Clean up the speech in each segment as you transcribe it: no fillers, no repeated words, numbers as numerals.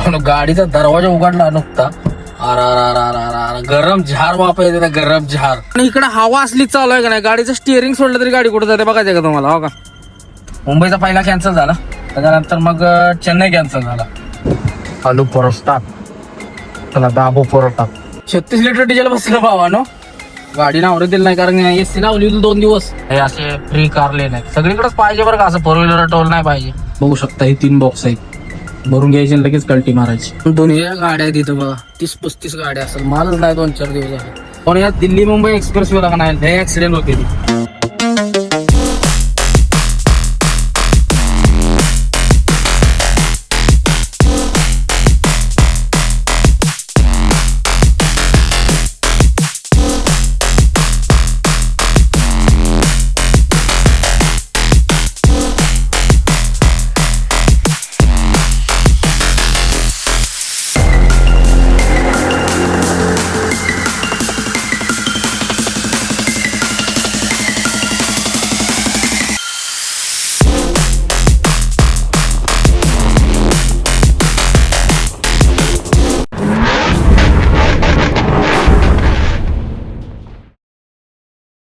भाऊ गाडीचा दरवाजा उघडला नुकता, गरम झार वापस येते, गरम झार. आणि इकडे हवा असली चालू आहे का नाही, गाडीचं स्टिअरिंग सोडलं तरी गाडी कुठे जाते बघायचं का तुम्हाला? हो का, मुंबईचा पहिला कॅन्सल झाला, त्याच्यानंतर मग चेन्नई कॅन्सल झाला. आलू परोठा, चला दाबो परोठा. 36 लिटर डिझेल बसलं भावानो. गाडी नावरे दिली नाही, कारण एसटी लावली 2 दिवस. हे असे फ्री कार लेन आहेत सगळीकडेच पाहिजे बरं का, असं 4 व्हीलर टोल नाही पाहिजे. बघू शकता हे 3 बॉक्स आहेत, भरून घ्यायचे लगेच कल्टी मारायची. दोन्ही गाड्या आहेत इथं बघा, 30-35 गाड्या असेल, मालच नाही 2-4 दिवस झाले. पण या दिल्ली मुंबई एक्सप्रेस वे का नाही, हे ऍक्सिडेंट होते ती.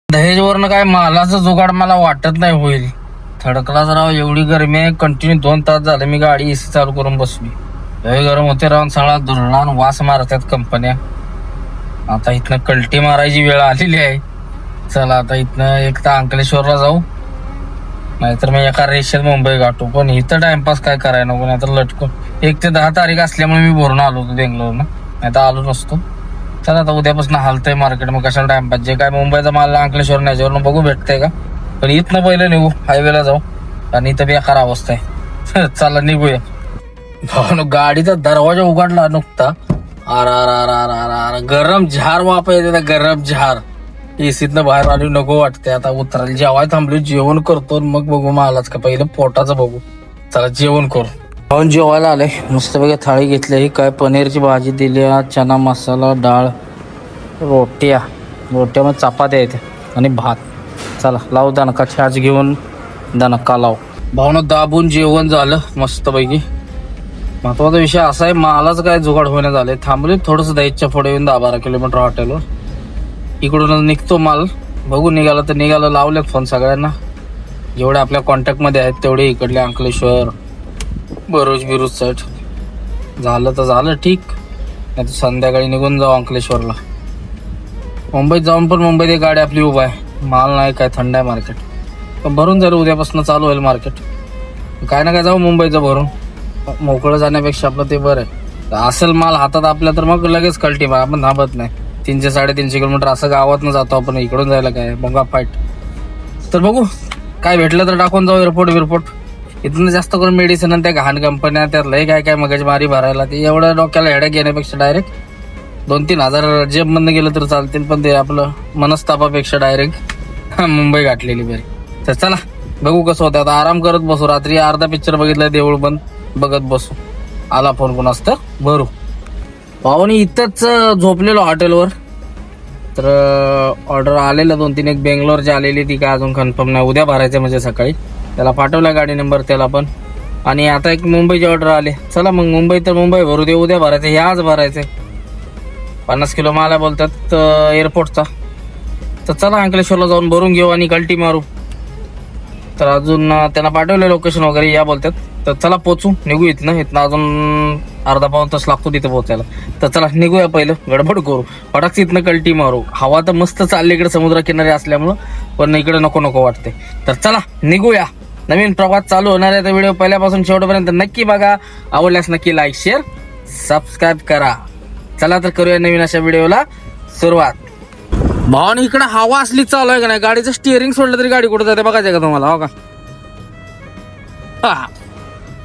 दहेजवरनं काय मालाचं जुगाड मला वाटत नाही होईल. थडकलाच राव, एवढी गरमी आहे, कंटिन्यू 2 तास झाले मी गाडी एसी चालू करून बसली. लय गरम होते राहून, सगळा धुरळान वास मारतात कंपन्या. आता इथनं कल्टी मारायची वेळ आलेली आहे. चला आता इथनं एक तर अंकलेश्वरला जाऊ, नाहीतर मी एका रेषेत मुंबई गाठू. पण इथं टाइमपास काय करायला नको, नाही तर लटकून 1 ते 10 तारीख असल्यामुळे मी भरून आलो होतो बेंगलोरनं, नाही तर आलो नसतो. चला आता उद्यापासून हालतंय मार्केट, मग कशाला टाइमपास. जे काय मुंबईचा माल अंकलेश्वर न्याच्यावरून बघू भेटतंय का. पण इथनं पहिलं निघू, हायवेला जाऊ, आणि इथं बेकार अवस्था आहे. चला निघूया. भाऊ गाडीचा दरवाजा उघडला नुकता, गरम झार वापस येते, गरम झार. एसीतनं बाहेर आली नको वाटते. आता उतरायला जेवाय थांबलो, जेवण करतो मग बघू मालाच का, पहिलं पोटाचं बघू. चला जेवण करू. पाहून जेवायला आले, मस्तपैकी थाळी घेतली. काय पनीरची भाजी दिली, चना मसाला, डाळ, रोट्या मग चपात्या आहेत आणि भात. चला लावू दणका, छाछ घेऊन दणका लाव. भावना दाबून जेवण झालं मस्तपैकी. महत्वाचा विषय असा आहे, मालाच काय जुगाड होण्यात आलंय. थांबले थोडंसं दहीच्या पुढे येऊन 10-12 किलोमीटर हॉटेलवर. इकडून निघतो माल, बघू निघाला तर निघालं. लावलेत फोन सगळ्यांना, जेवढे आपल्या कॉन्टॅक्टमध्ये आहेत तेवढे. इकडले अंकलेश्वर, बिरोज साईड. झालं तर झालं ठीक, नाही तर संध्याकाळी निघून जाऊ अंकलेश्वरला. मुंबईत जाऊन पण मुंबईत एक गाडी आपली उभा आहे, माल नाही काय, थंड आहे मार्केट. पण भरून जाईल, उद्यापासून चालू होईल मार्केट. काय ना काय जाऊ मुंबईचं भरून, मोकळं जाण्यापेक्षा आपलं ते बरं आहे. असेल माल हातात आपल्या तर मग लगेच कल्टी मार, आपण थांबत नाही. 300-350 किलोमीटर असं गावातनं जातो आपण, इकडून जायला काय बघा फाईट. तर बघू काय भेटलं तर टाकून जाऊ एअरपोर्ट. इथून जास्त करून मेडिसिन आणि त्या घाण कंपन्या, त्यात लय काय मगजमारी भरायला, ते एवढ्या डोक्याला हेड्याक घेण्यापेक्षा डायरेक्ट 2-3 हजार जेबमधनं गेलं तर चालतील. पण ते आपलं मनस्तापापेक्षा डायरेक्ट मुंबई गाठलेली बरी. तर चला बघू कसं होतं. आता आराम करत बसू, रात्री अर्धा पिक्चर बघितला, देऊळ बंद बघत बसू. आला फोन कोणाच तर भरू. पाहुणे इथंच झोपलेलो हॉटेलवर, तर ऑर्डर आलेलं 2-3. एक बेंगलोरची आलेली, ती काय अजून कन्फर्म नाही, उद्या भरायचं म्हणजे सकाळी. त्याला पाठवला गाडी नंबर त्याला पण. आणि आता एक मुंबईची ऑर्डर आली. चला मग मुंबई तर मुंबई भरू दे, उद्या भरायचं, हे आज भरायचंय. 50 किलो माल बोलतात एअरपोर्टचा. तर चला अंकलेश्वरला जाऊन भरून घेऊ आणि कल्टी मारू. तर अजून त्यांना पाठवलं लोकेशन वगैरे, या बोलतात. तर चला पोचू, निघू इथनं अजून अर्धा-पाऊण तास लागतो तिथे पोचायला. तर चला निघूया, पहिलं गडबड करू, फटाक इथनं कल्टी मारू. हवा तर मस्त चालली इकडे समुद्रकिनारी असल्यामुळं, पण इकडे नको वाटते. तर चला निघूया. नवीन प्रवास चालू होणार आहे, तर व्हिडिओ पहिल्यापासून शेवटपर्यंत नक्की बघा. आवडल्यास नक्की लाईक, शेअर, सबस्क्राईब करा. चला तर करूया नवीन अशा व्हिडिओला सुरुवात. भावानी इकडे हवा असली चालू आहे का नाही, गाडीचं स्टिअरिंग सोडलं तरी गाडी कुठे जाते बघायचं का तुम्हाला? हो का,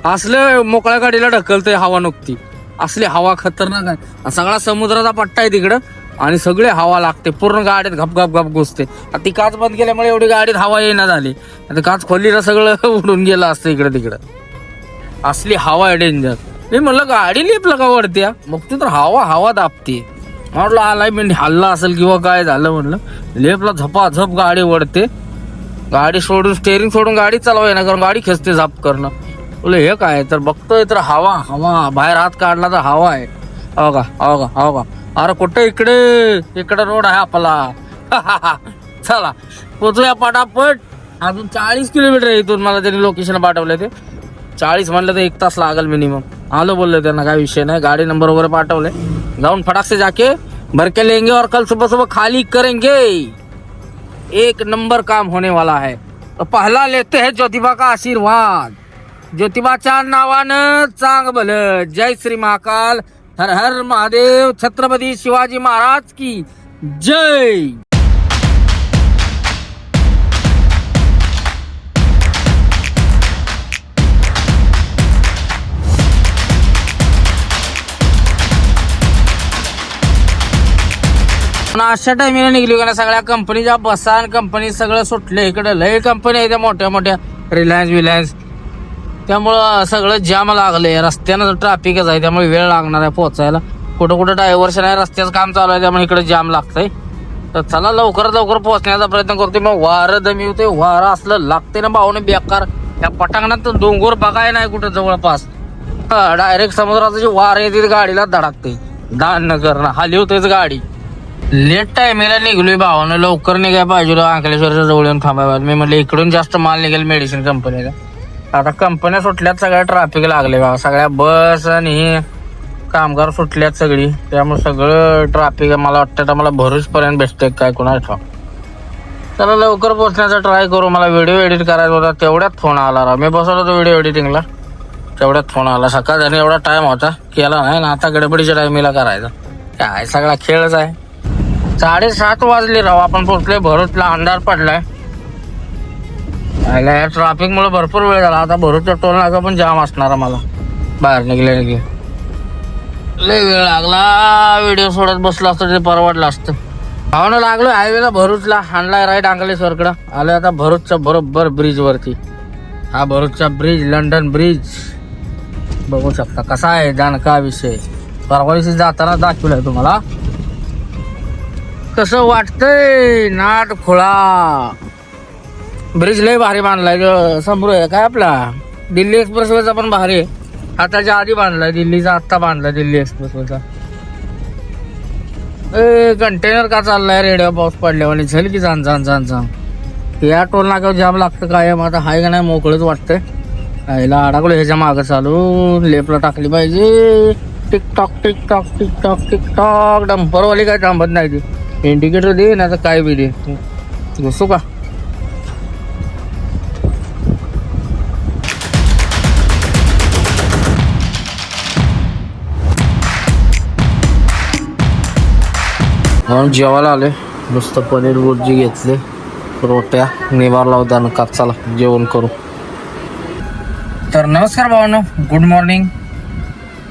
असले मोकळ्या गाडीला ढकलतंय हवा नुकती. असली हवा खतरनाक आहे. सगळा समुद्राचा पट्टा आहे तिकडं, आणि सगळे हवा लागते पूर्ण गाडीत, घप घुसते. ती काच बंद केल्यामुळे एवढी गाडीत हवा येणं झाली. आता काच खोलली ना सगळं उडून गेलं असतं इकडे तिकडं. असली हवा आहे डेंजर. मी म्हणलं गाडी लिपलं का वरत्या, मग ती तर हवा दाबते. म्हटलं अलाइनमेंट हल्ला असेल किंवा काय झालं, म्हणलं लेपला झपाझप गाडी वळते. गाडी सोडून स्टेअरिंग सोडून गाडी चालवाय ना, कारण गाडी खेचते झाप करणं. बोले हे काय, तर बघतोय तर हवा हवा, बाहेर हात काढला तर हवा आहे. हो का. अरे कुठे, इकडे रोड आहे आपला. चला पोचूया पटापट. अजून 40 किलोमीटर आहे इथून. मला त्यांनी लोकेशन पाठवलं, ते 40 म्हणलं तर 1 तास लागल मिनिमम. आलो बोलले त्यांना, काय विषय नाही. गाडी नंबर वगैरे पाठवले. जाऊन फटाक से जाके भर के लेंगे और कल सुबह खाली करेंगे. 1 नंबर काम होने वाला है. तो पहला लेते हैं ज्योतिबा का आशीर्वाद. ज्योतिबाच्या नावानं चांग भलं. जय श्री महाकाल. हर हर महादेव. छत्रपती शिवाजी महाराज की जय. अशा टाइमिंगला निघली का ना, सगळ्या कंपनीच्या बसा आणि कंपनी सगळं सुटले. इकडे लय कंपनी आहे त्या मोठ्या मोठ्या, रिलायन्स. त्यामुळं सगळं जाम लागले. रस्त्यानं ट्रॅफिकच आहे, त्यामुळे वेळ लागणार आहे पोहोचायला. कुठं डायव्हर्शन आहे, रस्त्याचं काम चालू आहे, त्यामुळे इकडे जाम लागतंय. तर चला लवकरात लवकर पोहोचण्याचा प्रयत्न करतोय. मग वारं दमी होते. वारं असलं लागते ना भाऊने बेकार. त्या पटांगणात डोंगर बघाय नाही कुठं जवळपास. डायरेक्ट समुद्राचं जे वार येते गाडीला धडकते. दान न करणं हाली होतेच गाडी. लेट टाइमला निघलोय भावानं. लवकर निघाय पाहिजे. अंकलेश्वरच्या जवळ येऊन थांबायला. मी म्हटलं इकडून जास्त माल निघेल मेडिसिन कंपनीला. आता कंपन्या सुटल्यात, सगळ्या ट्रॅफिक लागले बाबा. सगळ्या बस आणि हे कामगार सुटल्यात सगळी, त्यामुळे सगळं ट्रॅफिक. मला वाटतं तर मला भरूच पर्यंत भेटते काय कोणाला ठाव. चला लवकर पोहोचण्याचा ट्राय करू. मला व्हिडिओ एडिट करायचा होता, तेवढ्यात फोन आला. मी बसवलो होतो व्हिडिओ एडिटिंगला, तेवढ्यात फोन आला. सकाळ झाली एवढा टाइम होता, केला नाही ना. आता गडबडीच्या टायमिंगला करायचा काय, सगळा खेळच आहे. 7:30 वाजले राव. आपण पोहोचलोय भरूचला. अंधार पडलाय. या ट्रॅफिक मुळे भरपूर वेळ झाला. आता भरूचचा टोल नाका पण जाम असणार मला. बाहेर निघले लय वेळ लागला. व्हिडिओ सोडत बसला असतं ते परवडलं असतं. भावना लागलो हायवेला भरूचला. आणलाय राईट अंकलेश्वरकडं. आलोय आता भरूचच्या बरोबर ब्रिज वरती. हा भरूचचा ब्रिज, लंडन ब्रिज बघू शकता कसा आहे. जाणका विषय परवा दिवशी जाताना दाखवलाय तुम्हाला. कसं वाटतंय नाट खोळा. ब्रिज लय भारी बांधलाय. समोर आहे काय आपला दिल्ली एक्सप्रेसवेचा पण भारी आहे. आताच्या आधी बांधलाय दिल्लीचा, आत्ता बांधलाय दिल्ली एक्सप्रेसवेचा. कंटेनर का चाललाय रेडिओ पाऊस पडल्यावर. झाली की जाण. या टोल नाक्यावर जाम लागतं कायम. आता हाय का नाही मोकळंच वाटतंय. यायला अडकलो ह्याच्या मागं चालून. लेपला टाकली पाहिजे. टिकटॉक. डंपरवाली काय थांबत नाही ती. इंडिकेटर दे ना तर काय बी दे. घुसू का. म्हणून जेवायला आले. नुसतं पनीर बुर्जी घेतले, रोट्या निवार लावता का. चला जेवण करू. तर नमस्कार भावांनो, गुड मॉर्निंग.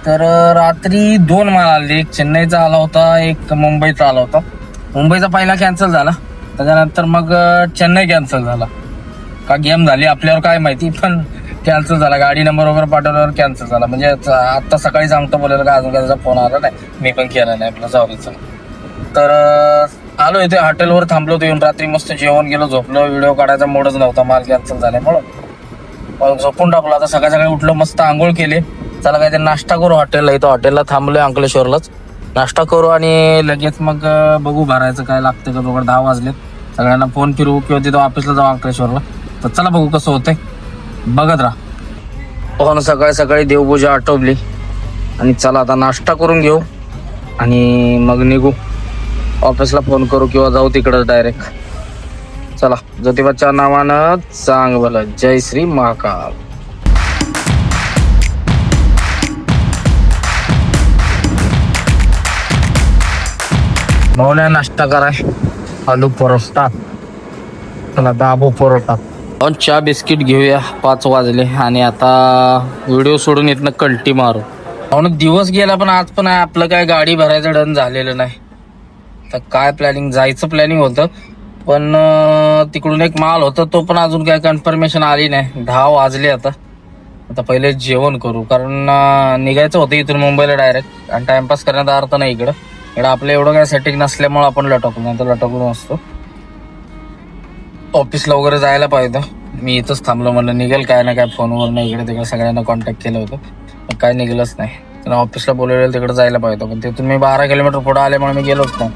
तर रात्री 2 माल आले. एक चेन्नईचा आला होता, एक मुंबईचा आला होता. मुंबईचा पहिला कॅन्सल झाला, त्याच्यानंतर मग चेन्नई कॅन्सल झाला. का गेम झाली आपल्यावर काय माहिती, पण कॅन्सल झाला. गाडी नंबर वगैरे पाठवल्यावर कॅन्सल झाला. म्हणजे आत्ता सकाळी सांगतो बोलायला का अजून त्याचा फोन आला नाही. मी पण केला नाही आपला जाऊरीचा. तर आलो इथे हॉटेलवर थांबलो होतो येऊन. रात्री मस्त जेवण गेलो, झोपलो. व्हिडिओ काढायचा मूडच नव्हता माल कॅन्सल झाल्यामुळं. मग झोपून टाकलो. आता सकाळी उठलो, मस्त आंघोळ केले. चला काय ते नाश्ता करू हॉटेलला. इथं हॉटेलला थांबलोय अंकलेश्वरलाच. नाश्ता करू आणि लगेच मग बघू भरायचं काय लागतं का. दोघं 10 वाजलेत. सगळ्यांना फोन फिरवू किंवा तिथं ऑफिसला जाऊ अंकलेश्वरला. तर चला बघू कसं होतंय, बघत राहा. हो, सकाळी देवपूजा आटोपली आणि चला आता नाश्ता करून घेऊ आणि मग निघू. ऑफिसला फोन करू किंवा जाऊ तिकडं डायरेक्ट. चला ज्योतिबाच्या नावानं चांग भलं. जय श्री महाकाल. भावना नाश्ता कराय. आलू परोठा. चला दाबो परोठा. आणि चहा बिस्किट घेऊया. 5 वाजले आणि आता व्हिडिओ सोडून इथनं कल्टी मारू. म्हणून दिवस गेला पण आज पण आपलं काय गाडी भरायचं डन झालेलं नाही. तर काय प्लॅनिंग, जायचं प्लॅनिंग होतं पण तिकडून एक माल होता तो पण अजून काय कन्फर्मेशन आली नाही. 10 वाजले आता पहिले जेवण करू, कारण निघायचं होतं इथून मुंबईला डायरेक्ट. आणि टाइमपास करण्याचा अर्थ नाही इकडं आपलं एवढं काय सेटिंग नसल्यामुळे आपण लटकलो, नाही तर लटकलो नसतो. ऑफिसला वगैरे जायला पाहिजे. मी इथंच थांबलो, म्हणलं निघेल काय ना काय फोनवर नाही, इकडे तिकडे सगळ्यांना कॉन्टॅक्ट केलं होतं पण काय निघेलच नाही. त्यांना ऑफिसला बोलवलेलं तिकडे जायला पाहिजे पण तिथून मी 12 किलोमीटर पुढे आल्यामुळे मी गेलोच नाही.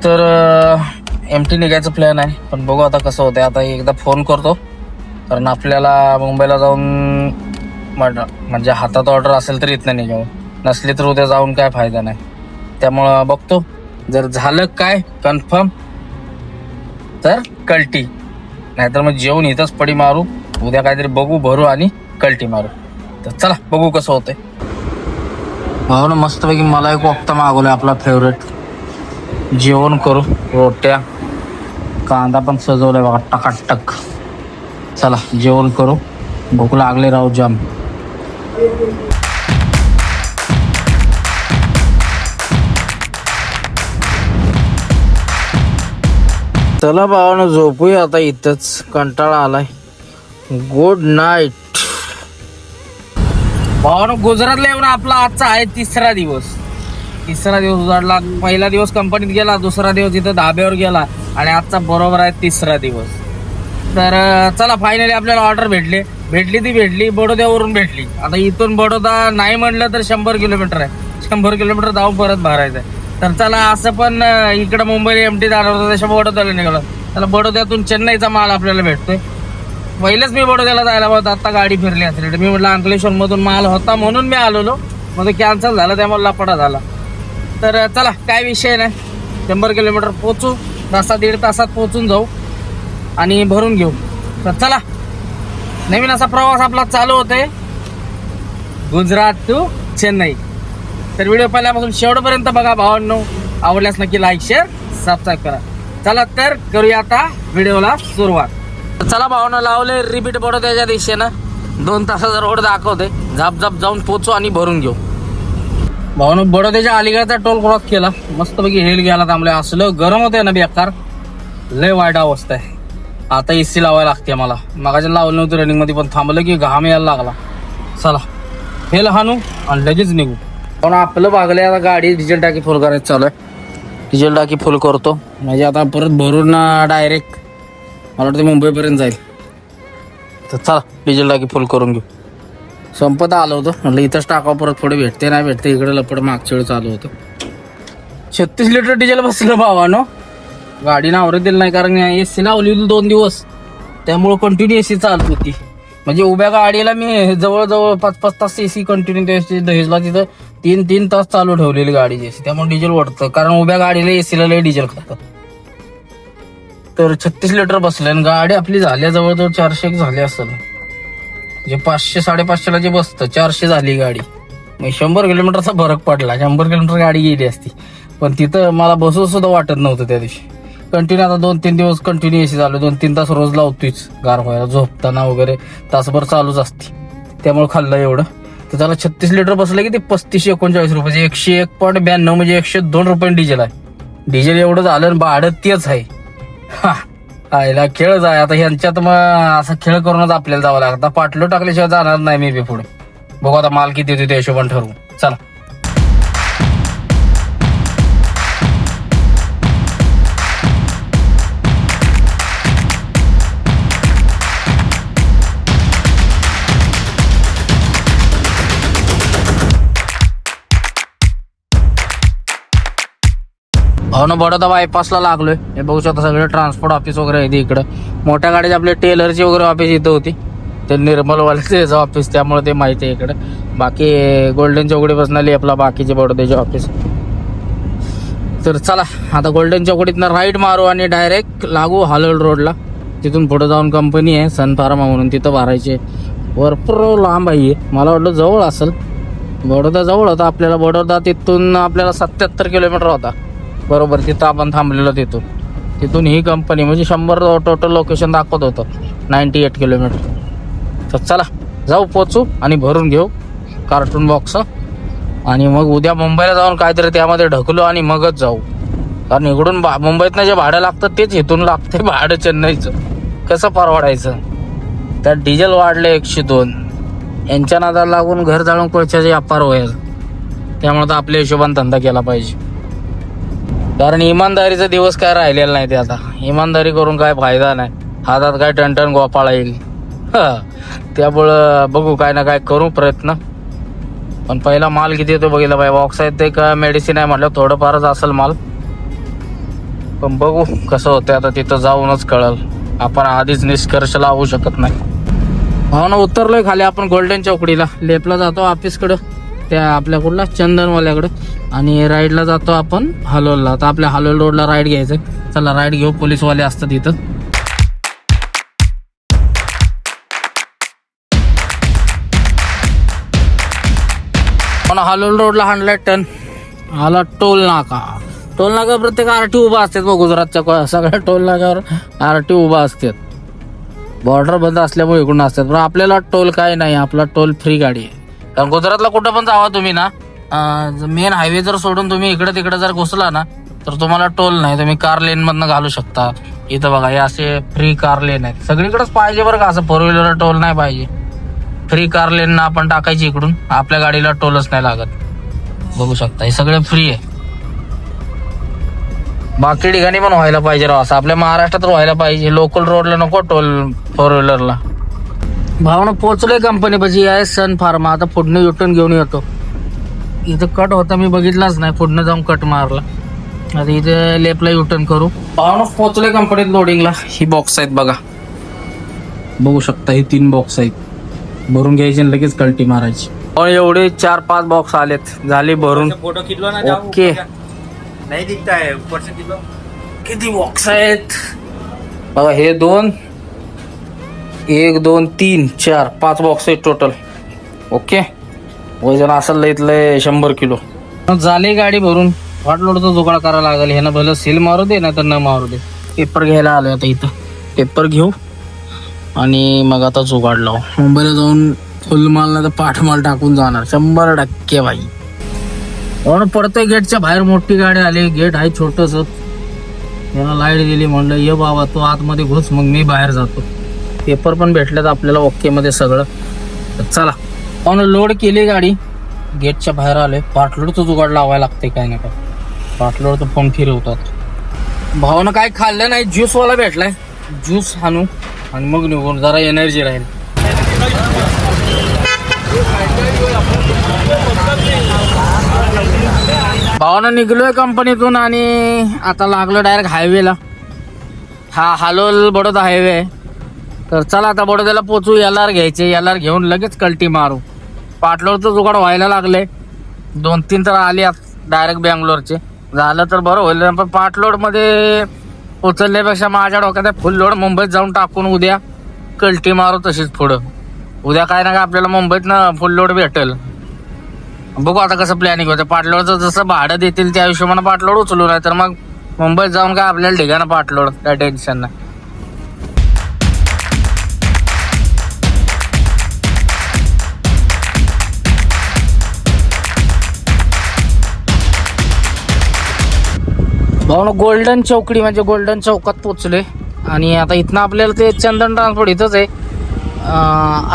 तर एमटी निघायचं प्लॅन आहे पण बघू आता कसं होतं. आता एकदा फोन करतो कारण आपल्याला मुंबईला जाऊन म्हणजे हातात ऑर्डर असेल तर इथनं निघावं, नसली तर उद्या जाऊन काय फायदा नाही. त्यामुळं बघतो, जर झालं काय कन्फर्म तर कल्टी, नाहीतर मग जेवून इथंच पडी मारू, उद्या काहीतरी बघू भरू आणि कल्टी मारू. तर चला बघू कसं होतंय. हो ना, मस्तपैकी मला एक कोफ्ता मागवलाय आपला फेवरेट. जेवण करू, रोट्या कांदा पण सजवलाय बघा टकाटक. चला जेवण करू, भूक लागले राहू जाम. चला भावानं झोपूया आता, इथंच कंटाळा आलाय. Good night. भावानं गुजरातला येऊन आपला आजचा आहे तिसरा दिवस उजाडला. पहिला दिवस कंपनीत गेला, दुसरा दिवस इथं धाब्यावर गेला आणि आजचा बरोबर आहे तिसरा दिवस. तर चला फायनली आपल्याला ऑर्डर भेटली बडोद्यावरून भेटली. आता इथून बडोदा नाही म्हटलं तर 100 किलोमीटर आहे, 100 किलोमीटर जाऊन परत भरायचं आहे. तर चला असं पण इकडं मुंबईला एमटी जाणार होतं, त्याच्या बडोद्याला निघाला. त्याला बडोद्यातून चेन्नईचा माल आपल्याला भेटतोय. पहिलेच मी बडोद्याला जायला होतं, आता गाडी फिरली असेल. मी म्हटलं अंकलेश्वर मधून माल होता म्हणून मी आलेलो, मग कॅन्सल झालं त्यामुळे लपडा झाला. तर चला काय विषय नाही, 100 किलोमीटर पोचू, 1.5 तासात पोचून जाऊ आणि भरून घेऊ. तर चला नवीन असा प्रवास आपला चालू होतोय, गुजरात टू चेन्नई. तर व्हिडिओ पहिल्यापासून शेवटपर्यंत बघा भावांनो, आवडल्यास नक्की लाईक शेअर सबस्क्राईब करा. चला तर करूया आता व्हिडिओला सुरुवात. चला भावांनो, लावले रिपीट बडोद्याच्या दिशेनं, 2 तासाचा रोड दाखवते, झाप जाऊन पोचू आणि भरून घेऊ. भावांनो बडोद्याच्या अलीकडचा टोल क्रॉस केला, मस्तपैकी हेल घ्यायला थांबले. असलं गरम होतंय ना बेकार, लय वाईट अवस्था आहे. आता एसी लावायला लागते मला, मगाच्या लावलं नव्हतं रनिंग मध्ये पण थांबलं की घाम यायला लागला. चला हेल हाणू आणि लगेच निघू. पण आपलं भागलंय आता, गाडी डिझेल टाकी फुल करायचं चालू आहे. डिझेल टाकी फुल करतो म्हणजे आता परत भरून डायरेक्ट मला वाटतं मुंबईपर्यंत जाईल. तर चला डिझेल टाकी फुल करून घेऊ. संपत आलं होतं म्हटलं इथंच टाकावं, परत पुढे भेटते नाही भेटते, इकडे लपड मागच्या वेळी चालू होतं. 36 लिटर डिझेल बसलं भावानो. गाडीनं आवरत दिलं नाही कारण एसी लावली होती 2 दिवस, त्यामुळं कंटिन्यू एसी चालत होती. म्हणजे उभ्या गाडीला मी जवळजवळ 5-5 तास एसी कंटिन्यू दहेजला तिथं 3-3 तास चालू ठेवलेली गाडीची एसी, त्यामुळे डिझेल वाढतं कारण उभ्या गाडीला एसीला लय डिझेल खातात. तर 36 लिटर बसले आणि गाडी आपली झाल्या जवळजवळ 400 झाली असेल. जे 500-550ला जे बसतं 400 झाली गाडी. मग 100 किलोमीटरचा फरक पडला. 100 किलोमीटर गाडी गेली असती पण तिथं मला बसू सुद्धा वाटत नव्हतं त्या दिवशी. कंटिन्यू आता 2-3 दिवस कंटिन्यू एसी चालू, 2-3 तास रोज लावतोच गार व्हायला, झोपताना वगैरे तासभर चालूच असते, त्यामुळे खाल्लं एवढं. तर त्याला 36 लिटर बसलं की ते 35-39 रुपये, 101.92 म्हणजे 102 रुपये डिझेल आहे. डिझेल एवढं झालं आणि भाडं तेच आहे. आयला खेळ जाय आता ह्यांच्यात, मग असा खेळ करूनच आपल्याला जावं लागतं. आता पाटलो टाकल्याशिवाय जाणार नाही मी बी पुढे. बघू आता माल किती होते त्या हिशोबाने ठरवू. चला हो ना, बडोदा बायपासला लागलोय. हे बघू शकता सगळे ट्रान्सपोर्ट ऑफिस वगैरे आहे इकडं. मोठ्या गाडीचे आपले टेलरची वगैरे ऑफिस इथं होती, ते निर्मलवाल्याचं याचं ऑफिस, त्यामुळे ते माहिती आहे इकडं. बाकी गोल्डन चौकडीपासून आली आपला बाकीचे बडोद्याचे ऑफिस. तर चला आता गोल्डन चौकडीतनं राईट मारू आणि डायरेक्ट लागू हालोल रोडला. तिथून पुढे जाऊन कंपनी आहे सन फार्मा म्हणून, तिथं भरायचे. भरपूर लांब आहे, मला वाटलं जवळ असेल. बडोदा जवळ होता आपल्याला, बडोदा तिथून आपल्याला 77 किलोमीटर होता बरोबर. तिथं आपण थांबलेलो तिथून ही कंपनी, म्हणजे 100 टोटल लोकेशन दाखवत होतं, 98 किलोमीटर. तर चला जाऊ, पोचू आणि भरून घेऊ कार्टून बॉक्स आणि मग उद्या मुंबईला जाऊन काहीतरी त्यामध्ये ढकलू आणि मगच जाऊ. कारण इकडून मुंबईतनं जे भाडं लागतं तेच इथून लागते भाडं चेन्नईचं, कसं परवडायचं. त्यात डिझेल वाढले 102. यांच्या नादाला लागून घर जाळून कोळच्याचे व्यापार होईल, त्यामुळे तर आपल्या हिशोबाने धंदा केला पाहिजे. कारण इमानदारीचा दिवस काय राहिलेला नाही ते. आता इमानदारी करून काय फायदा नाही. हातात काय टनटन गोपाळा येईल. त्यामुळं बघू काय ना काय करू प्रयत्न. पण पहिला माल किती येतो बघितला पाहिजे. बॉक्स आहे ते का मेडिसिन आहे म्हटलं थोडंफारच असेल माल. पण बघू कसं होतं आता, तिथं जाऊनच कळल. आपण आधीच निष्कर्ष लावू शकत नाही. हो ना, उतरलोय खाली आपण गोल्डन चौकडीला. लेपला जातो ऑफिसकडं, त्या आपल्या कुठला चंदनवाल्याकडं, आणि राईडला जातो आपण हलोलला. आता आपल्या हलोल रोडला राईड घ्यायचं. चला राईड घेऊ, पोलीसवाले असतात इथं. पण हलोल रोडला 100 टन आला टोल नाका. टोल नाका प्रत्येक आरटी उभा असतात बघ. गुजरातच्या सगळ्या टोल नाक्यावर आरटी उभा असतात. बॉर्डर बंद असल्यामुळे इकडून असतात. पण आपल्याला टोल काय नाही, आपला टोल फ्री गाडी आहे. कारण गुजरातला कुठं पण जावा तुम्ही ना, मेन हायवे जर सोडून तुम्ही इकडे तिकडे जर घुसला ना तर तुम्हाला टोल नाही. तुम्ही कार लेन मधनं घालू शकता. इथं बघा हे असे फ्री कार लेन आहेत. सगळीकडेच पाहिजे बरं का, असं 4 व्हीलर टोल नाही पाहिजे. फ्री कार लेन ना आपण टाकायची इकडून, आपल्या गाडीला टोलच नाही लागत. बघू शकता हे सगळे फ्री आहे. बाकी ठिकाणी पण व्हायला पाहिजे राव असं, आपल्या महाराष्ट्रात व्हायला पाहिजे. लोकल रोडला नको टोल 4 व्हीलरला. भावना पोहोचलोय कंपनी पाशी आहे सन फार्मा. आता पुढनं युटर्न घेऊन येतो. इथं कट होता मी बघितलाच नाही, पुढनं जाऊन कट मारला. आता इथे लेफ्टला युटर्न करू. भावना पोहोचलोय कंपनीत लोडिंगला. ही बॉक्स आहेत बघा, बघू शकता. ही 3 बॉक्स आहेत. भरून घ्यायची आणि लगेच कल्टी मारायची. एवढे 4-5 बॉक्स आलेत, झाले भरून. फोटो खिचलो ना, ओके. नाही दिखता है ऊपर से किलो. किती बॉक्स आहेत बघा. हे 2, 1 2 3 4 5 बॉक्स आहेत टोटल. ओके. वजन असेल लय 100 किलो. झाली गाडी भरून. वाटलोडचा जुगाड करायला लागेल. ह्यानं भलं सील मारू दे नाही तर न मारू दे. पेपर घ्यायला आलोय आता इथं. पेपर घेऊ आणि मग आता जुगाड लावू. मुंबईला जाऊन फुल माल नाही तर पाठ माल टाकून जाणार 100% भाई. म्हणून पडतोय गेटच्या बाहेर. मोठी गाडी आली, गेट आहे छोटस. याला लाईट दिली, म्हणलं ये बाबा तू आतमध्ये घुस, मग मी बाहेर जातो. पेपर पण भेटलेत आपल्याला ओके मध्ये सगळं. तर चला म्हणून लोड केली गाडी. गेटच्या बाहेर आले. पाटलोडचं जुगाड लावायला लागते काय नाही काय. पाटलोडचं फोन फिरवतात. भावानं काय खाल्लं नाही, ज्यूसवाला भेटलाय. ज्यूस आणू आणि मग निघून, जरा एनर्जी राहील. भावानं निघलोय कंपनीतून आणि आता लागलो डायरेक्ट हायवेला. हा हलोल बडोदा हायवे आहे. तर चला आता बडोद्याला पोचू. LR घ्यायचे. LR घेऊन लगेच कल्टी मारू. पाटलोडचं जुगाड व्हायला लागले. 2-3 तर आली डायरेक्ट बँगलोरचे. झालं तर बरं होईल. पण पाटलोड मध्ये उचलण्यापेक्षा माझ्या डोक्यात फुल लोड मुंबईत जाऊन टाकून उद्या कल्टी मारू तशीच पुढं. उद्या काय ना काय आपल्याला मुंबईतनं फुल लोड भेटेल. बघू आता कसं प्लॅनिंग होतं. पाटलोडचं जसं भाडं देतील त्या हिशोबानं पाटलोड उचलू, नाही तर मग मुंबईत जाऊन काय आपल्याला ठिकाणं पाटलोड, काय टेन्शन नाही. भाऊ गोल्डन चौकडी म्हणजे गोल्डन चौकात पोचले. आणि आता इथनं आपल्याला ते चंदन ट्रान्सपोर्ट इथंच आहे.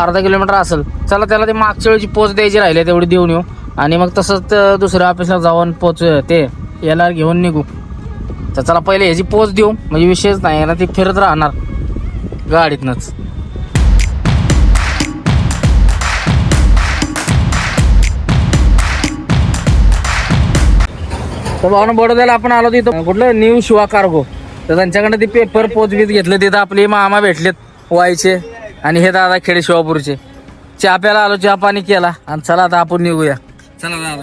अर्धा किलोमीटर असेल. चला त्याला ते मागच्या वेळची पोच द्यायची राहिले तेवढी देऊन येऊ. आणि मग तसंच दुसऱ्या ऑफिसला जाऊन पोच ते LR घेऊन निघू. तर चला पहिले ह्याची पोच देऊ, म्हणजे विषयच नाही. याला ती फिरत राहणार गाडीतनंच. तर भावना बडोद्याला आपण आलो तिथं कुठलं न्यू शिवा कार्गो. तर त्यांच्याकडनं ते पेपर पोच बीच घेतलं. तिथं आपले मामा भेटलेत व्हायचे आणि हे दादा खेडे शिवापूरचे. चहा प्यायला आलो, चहा पाणी केला आणि चला आता आपण निघूया. चला दादा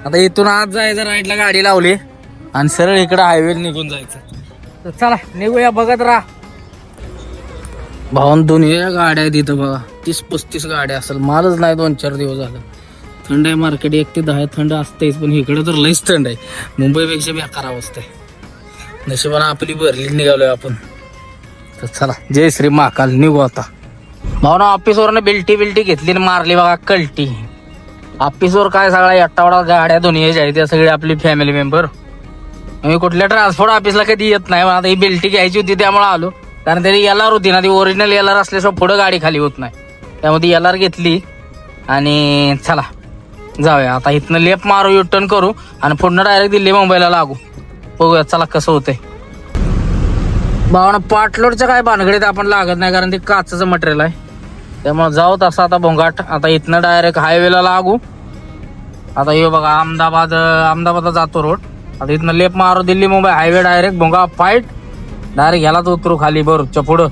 आता इथून आज जायचं, राईटला गाडी लावली आणि सरळ इकडं हायवे निघून जायचं. तर चला निघूया. बघत राहा. भावन दुनिया गाड्या आहेत इथं बघा. 30-35 गाड्या असेल. मालच नाही 2-4 दिवस झालं. थंड आहे मार्केट. 1 ते 10 थंड असतेच, पण इकडे तर लईच थंड आहे. मुंबईपेक्षा बेकार अवस्था आहे. नशिबानं आपली भरली निघालोय आपण. तर चला जय श्री महाकाल निघू आता. भावना ऑफिसवरनं बिल्टी घेतली आणि मारली बघा कल्टी. ऑफिसवर काय सगळा एट्टावडा गाड्या दुनियाच्या आहेत. त्या सगळी आपली फॅमिली मेंबर. मी कुठल्या ट्रान्सपोर्ट ऑफिसला कधी येत नाही. आता ही बिल्टी घ्यायची होती त्यामुळे आलो. कारण तरी LR होती ना, ती ओरिजिनल LR असल्याशिवाय पुढं गाडी खाली होत नाही. त्यामध्ये LR घेतली आणि चला जाऊया आता. इथनं लेफ्ट मारू, युटर्न करू आणि पुढनं डायरेक्ट दिल्ली मुंबईला लागू. बघूया चला कसं होतंय. भावना पाटलोडच्या काय भानगडीत आपण लागत नाही, कारण ते काचचं मटेरियल आहे. त्यामुळे जाऊ तसा आता भोंगाट. आता इथनं डायरेक्ट हायवेला लागू. आता हे बघा अहमदाबादला जातो रोड. आता इथनं लेप मारू दिल्ली मुंबई हायवे डायरेक्ट भोंगा फाईट डायरेक्ट ह्यालाच उतरू खाली बरोबरच्या पुढं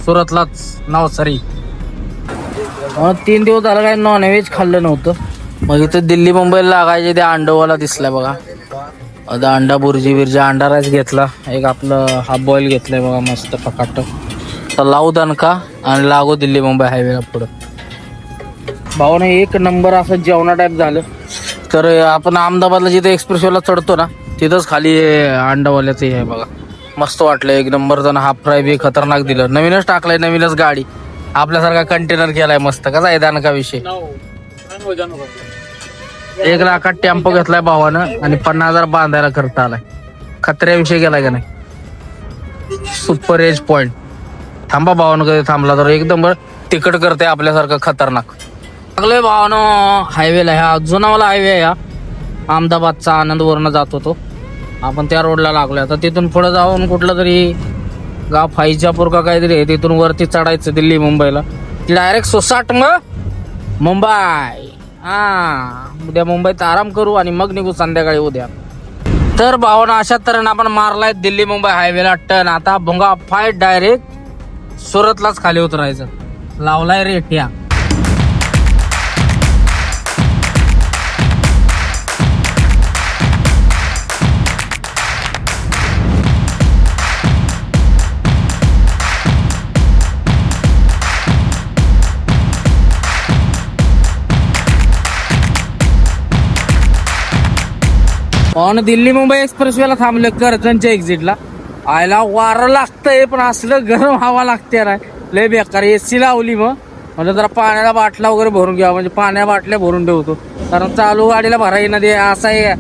सुरतलाच नवसारी. 3 दिवस झालं काय नॉनव्हेज खाल्लं नव्हतं. मग इथं दिल्ली मुंबईला लागायचे ते अंडोवाला दिसलाय बघा. आता अंडा बुर्जी बिर्जी अंडा राईस घेतला. एक आपलं हाफ बॉईल घेतलंय बघा मस्त पकाट. तर लावू दणका आणि लागू दिल्ली मुंबई हायवेला पुढं. भाऊन एक नंबर असं जेवणा टाईप झालं. तर आपण अहमदाबादला जिथे एक्सप्रेसवेला चढतो ना तिथंच खाली अंडावाल्याचं हे आहे बघा. मस्त वाटलं एक नंबर. जण हाफ फ्राय बी खतरनाक दिलं. नवीनच टाकलंय, नवीनच गाडी आपल्यासारखा कंटेनर केलाय मस्त. कसा आहे दणका विषय. 1 लाखात टेम्पो घेतलाय भावानं आणि 50,000 बांधायला खर्च आलाय. खत्र्याविषयी गेलाय का नाही. Super edge point. थांबा भावानं कधी थांबला तर एकदम तिकट करते आपल्यासारखं खतरनाक. लागलोय भावानं हायवेला. ह्या जुनावाला हायवे आहे हा अहमदाबादचा. आनंदवरनं जातो तो. आपण त्या रोडला लागलोय. आता तिथून पुढे जाऊन कुठलं तरी गाव फाईजापूर का काहीतरी आहे, तिथून वरती चढायचं दिल्ली मुंबईला. ती डायरेक्ट सोसाट मग मुंबई. उद्या मुंबईत आराम करू आणि मग निघू संध्याकाळी उद्या. तर भावना अशा तऱ्हेनं आपण मारलाय दिल्ली मुंबई हायवेला टन. आता भोंगा फाईट डायरेक्ट सुरतलाच खाली उतरायचं. लावलाय रेट्या. ऑन दिल्ली मुंबई एक्सप्रेसवेला थांबले कर्जनच्या एक्झिटला. आयला वारं लागतंय पण असलं गरम हवा लागते ना लय बेकार. एसी लावली मग म्हणजे जरा पाण्याला बाटला वगैरे भरून घ्या, म्हणजे पाण्या बाटल्या भरून ठेवतो. कारण चालू गाडीला भराई ना ते असा आहे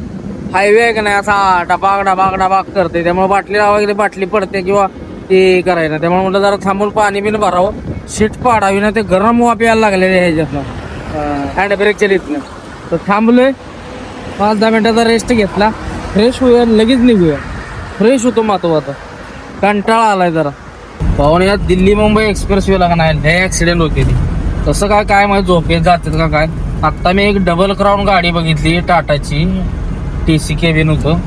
हायवे आहे का नाही, असा डबाक डबाक डबाक करते. त्यामुळे बाटली लावायला बाटली पडते किंवा ते करायला. त्यामुळे म्हटलं जरा थांबून पाणी बिन भरावं, शीट पाडावी ना. ते गरम वाफ यायला लागलेले ह्याच्यातनं हँड ब्रेकच्या लितनं. तर थांबलोय 5-10 मिनिटाचा रेस्ट घेतला. फ्रेश होऊया लगेच निघूया. फ्रेश होतो महत्वाचा. कंटाळा आलाय जरा. पाहून या दिल्ली मुंबई एक्सप्रेसवेला का नाही लय ऍक्सिडेंट होते ती. तसं काय माहिती झोपेत जातात का काय. आत्ता मी एक डबल क्राऊन गाडी बघितली टाटाची. TC केबिन होतं.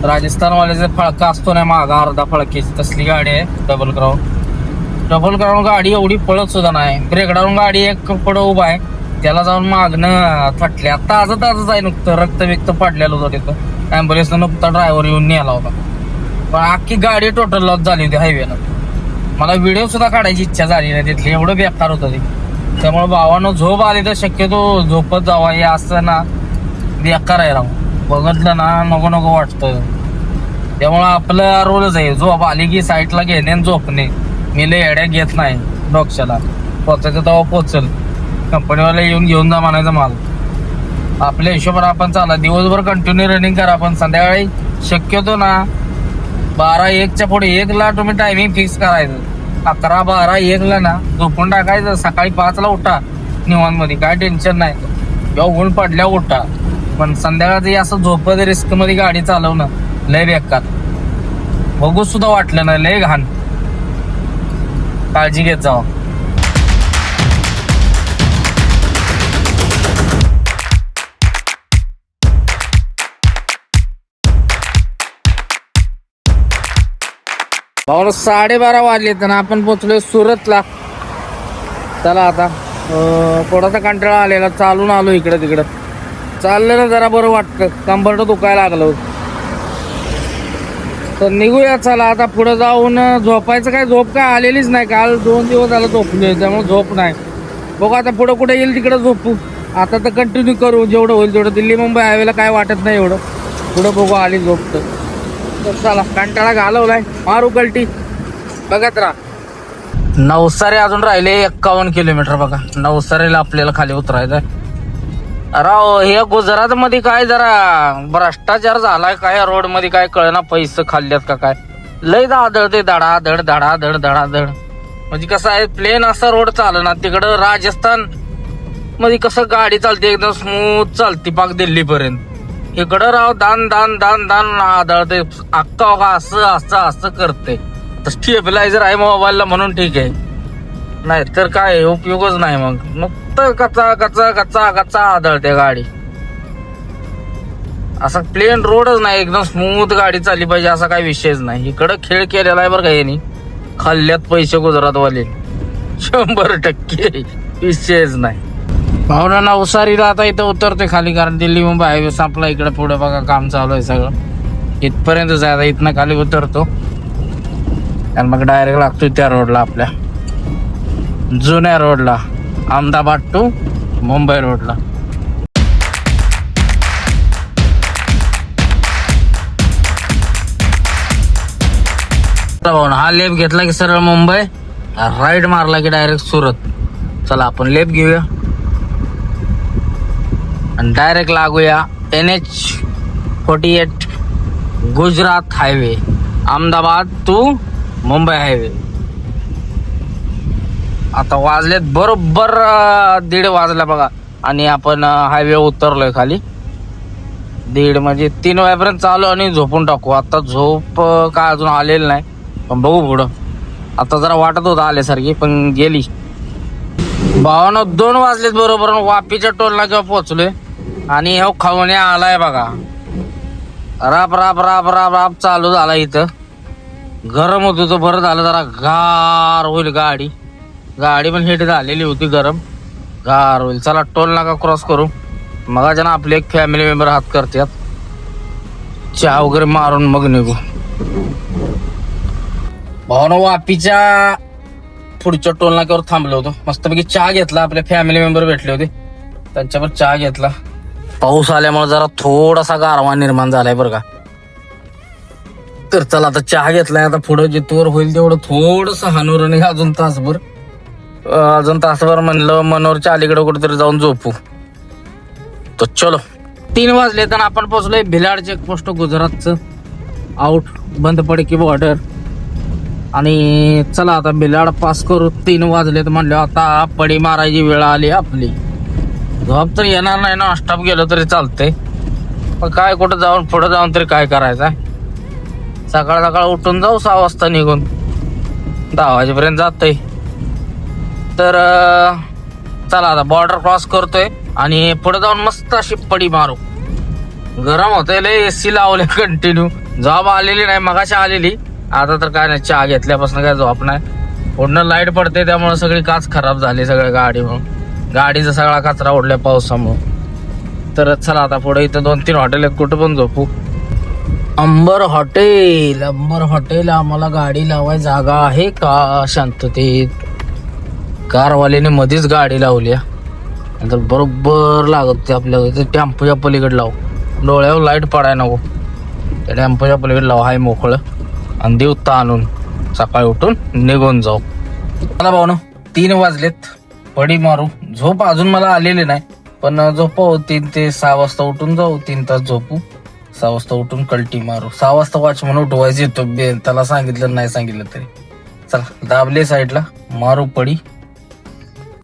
राजस्थानवाल्याचा फळका असतो ना मागा अर्धा फळक्याची तसली गाडी आहे डबल क्राऊन गाडी एवढी पळत सुद्धा नाही. ब्रेकडाऊन गाडी एक पुढं उभा आहे, त्याला जाऊन मागणं थटल्या. ताजच आहे नुकतं रक्त बिक्त पडलेलं होतं तिथं. ॲम्ब्युलन्सनं नुकता ड्रायव्हर येऊन नेला होता. पण अख्खी गाडी टोटल लॉस झाली होती हायवेला. मला व्हिडिओ सुद्धा काढायची इच्छा झाली नाही तिथली, एवढं बेकार होतं ते. त्यामुळे भावानं झोप आली तर शक्यतो झोपत जावा. हे असं ना बेकार आहे राव. बघितलं ना नको वाटतं. त्यामुळं आपलं रोलच आहे झोप आली की साईडला घेणे आणि झोपणे. मी लय येड्या घेत नाही डोक्याला. पोचायचं तेव्हा पोचल. कंपनीवाला येऊन घेऊन जा म्हणायचं माल. आपल्या हिशोबाने आपण चाला. दिवसभर कंटिन्यू रनिंग करा, पण संध्याकाळी शक्यतो ना 12-1च्या पुढे 1ला तुम्ही टायमिंग फिक्स करायचं. 11, 12, 1ला ना झोपून टाकायचं. सकाळी 5ला उठा निवांतमध्ये, काय टेन्शन नाही. जेव्हा ऊन पडल्या उठा. पण संध्याकाळचं असं झोपत रिस्क मध्ये गाडी चालवणं लय बेकार. बघू सुद्धा वाटलं नाही, लय घाण. काळजी घेत जावा. भाऊ 12:30 वाजले तर आपण पोचलोय सुरतला. चला आता थोडासा कंटाळा आलेला, चालून आलो इकडं तिकडं. चाललं ना जरा बरं वाटतं, कंबरट दुखायला लागलं. तर निघूया चला आता पुढे जाऊन. झोपायचं काय झोप काय आलेलीच नाही. काल 2 दिवस झालं झोपलोय, त्यामुळे झोप नाही. बघू आता पुढं कुठे येईल तिकडं झोपू. आता तर कंटिन्यू करू जेवढं होईल तेवढं. दिल्ली मुंबई हायवेला काय वाटत नाही एवढं. पुढं बघू आली झोप तर चला. कंटाळा घालवलाय, मारू कल्टी. बघत राहा. नवसारी अजून राहिले 51 किलोमीटर बघा. नवसारीला आपल्याला खाली उतरायचं. राव हे गुजरात मध्ये काय जरा भ्रष्टाचार झालाय काय रोड मध्ये, काय कळना. पैसे खाल्ल्यात का काय. लय आदळते धडाधड धडाधड धडाधड. म्हणजे कसं आहे प्लेन असा रोड चालना. तिकडं राजस्थान मध्ये कसं गाडी चालते एकदम स्मूथ चालते पाक दिल्ली पर्यंत. इकडं राव दान दान दान दान आदळते. अक्का असं असं असं करते. तर स्टेबलायझर आहे मोबाईलला म्हणून ठीक आहे, नाही तर काय उपयोगच नाही. मग नुकतं कचा कचा कचा कचा आदळते गाडी. असा प्लेन रोडच नाही, एकदम स्मूथ गाडी चालली पाहिजे असा काही विषयच नाही. इकडं खेळ केलेला आहे बरं का यांनी, खाल्ल्यात पैसे गुजरातवाले 100%, विषयच नाही. भावना नवसारीला आता इथं उतरते खाली, कारण दिल्ली मुंबई हायवे संपला. इकडे पुढे बघा काम चालू आहे सगळं, इथपर्यंतच आहे. आता इथनं खाली उतरतो आणि मग डायरेक्ट लागतोय त्या रोडला, आपल्या जुन्या रोडला, अहमदाबाद टू मुंबई रोडला. हा लेप घेतला की सरळ मुंबई, राईट मारला की डायरेक्ट सुरत. चला आपण लेप घेऊया आणि डायरेक्ट लागूया NH48 Gujarat highway, Ahmedabad to Mumbai highway. आता वाजलेत बरोबर 1:30 वाजला बघा, आणि आपण हायवे उतरलोय खाली. 1:30 म्हणजे 3 वाजेपर्यंत चालू आणि झोपून टाकू. आता झोप काय अजून आलेली नाही, पण बघू पुढं. आता जरा वाटत होतं आल्यासारखी, पण गेली. भावानं 2 वाजलेत बरोबर, वापीच्या टोलला किंवा पोहोचलोय. आणि हो खावण्या आलाय बघा, राप राप राप राप राप चालू झाला. इथं गरम होत होतं, बरं झालं जरा गार होईल गाडी. गाडी पण हिट झालेली होती, गरम गार होईल. चला टोल नाका क्रॉस करू. मगाच्या ना आपले एक फॅमिली मेंबर हात करतात, चहा वगैरे मारून मग निघू. भावानं वापीच्या पुढच्या टोल नाक्यावर थांबलो होतो, मस्तपैकी चहा घेतला. आपले फॅमिली मेंबर भेटले होते, त्यांच्यावर चहा घेतला. पाऊस आल्यामुळे जरा थोडासा गारवा निर्माण झालाय बरं का. तर चला आता चहा घेतलाय, आता पुढं जिथवर होईल तेवढं थोडस हानूर, आणि अजून तासभर म्हणलं मनोरच्या अलीकडे कुठेतरी जाऊन झोपू. तो चलो 3 वाजले तर आपण पोहोचलोय भिलाड चेकपोस्ट, गुजरातचं आउट बंद पडकी बॉर्डर. आणि चला आता भिलाड पास करू. 3 वाजले तर म्हणलं आता पडी मारायची वेळ आली आपली. झोप तर येणार नाही ना, स्टॉप गेलो तरी चालतंय, पण काय कुठं जाऊन पुढं जाऊन तरी काय करायचं. सकाळ सकाळ उठून जाऊ 6 वाजता निघून, 10 वाजेपर्यंत जातंय. तर चला आता बॉर्डर क्रॉस करतोय आणि पुढे जाऊन मस्त अशी पडी मारू. गरम होतंय लय, AC लावले कंटिन्यू. झोप आलेली नाही, मगाशी आलेली, आता तर काय नाही. चहा घेतल्यापासून काय झोप नाही. पुढनं लाईट पडते त्यामुळे सगळी काच खराब झाली सगळ्या गाडीचा सगळा कचरा उडल्या पावसामुळे. तर चला आता पुढे इथं 2-3 हॉटेल आहेत, कुठं पण झोपू. अंबर हॉटेल आम्हाला गाडी लावाय जागा आहे का शांततेत. कारवाल्याने मध्येच गाडी लावली, नंतर बरोबर लागत ते आपल्या टेम्पोच्या पलीकडे लावू. डोळ्यावर लाईट पडाय नको, त्या टेम्पोच्या पलीकडे लावू, हाय मोकळं, आणि देऊ ताणून सकाळी उठून निघून जाऊ. मला भाऊ ना 3 वाजलेत, पडी मारू. झोप अजून मला आलेली नाही, पण झोपावं 3 ते 6 वाजता उठून जाऊ. 3 तास झोपू, 6 वाजता उठून कल्टी मारू. 6 वाजता वॉचमन उठवायचं येतो, त्याला सांगितलं नाही सांगितलं तरी. चला दाबले साईडला, मारू पडी.